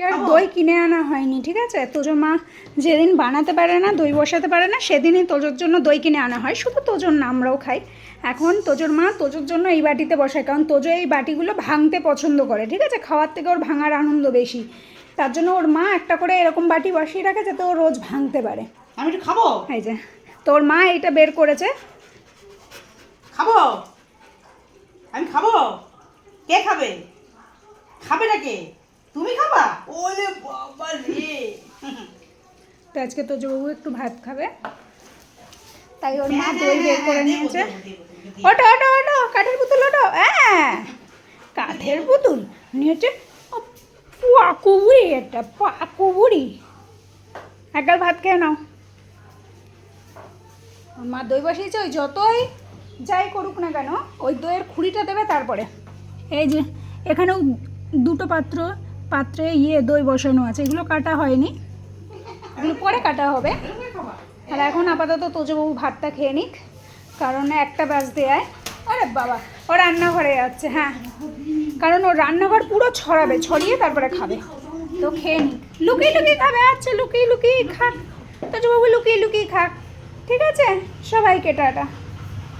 আর দই কিনে আনা হয়নি, ঠিক আছে? তোজো মা যেদিন বানাতে পারে না, দই বসাতে পারে না, সেদিনই তোজোর জন্য দই কিনে আনা হয়। শুধু তোজোর না, আমরাও খাই। এখন তোজোর মা তোজোর জন্য এই বাটিতে বসায়, কারণ তোজো এই বাটিগুলো ভাঙতে পছন্দ করে, ঠিক আছে? খাওয়ার থেকে ওর ভাঙার আনন্দ বেশি। তার জন্য ওর মা একটা করে এরকম বাটি বসিয়ে রাখে যাতে ও রোজ ভাঙতে পারে। আমি একটু খাবো। এই যে তোর মা এটা বের করেছে। খাবো, আমি খাবো। কে খাবে? খাবে না কে? তুমি খাবা? ওরে বাবা রে। তো আজকে তোজোবাবু একটু ভাত খাবে, তাই ওর মা দই বের করে নিয়েছে। ওটো ওটো ওটো, কাঠের পুতুল ওটো। হ্যাঁ, কাঠের পুতুল নিয়েছে। পাকু বুড়ি, একটা পাকু বুড়ি। একগাল ভাত খেয়ে নাও। ওর মা দই বসিয়েছে, ওই যতই যাই করুক না কেন ওই দইয়ের খুঁড়িটা দেবে তারপরে। এই যে এখানেও দুটো পাত্রে দই বসানো আছে, এগুলো কাটা হয়নি, এগুলো পরে কাটা হবে। আর এখন আপাতত তোজোবাবু ভাতটা খেয়ে নিক, কারণ 1টা বাজতে যায়। আরে বাবা, ও রান্নাঘরে যাচ্ছে। হ্যাঁ, কারণ ও রান্নাঘর পুরো ছড়িয়ে তারপরে খাবে। তো খেয়ে নিক, লুকিয়ে লুকিয়ে খাবে। আচ্ছা, লুকিয়ে লুকিয়ে খাক তোজোবাবু, লুকিয়ে লুকিয়ে খাক, ঠিক আছে? সবাইকে টাটা।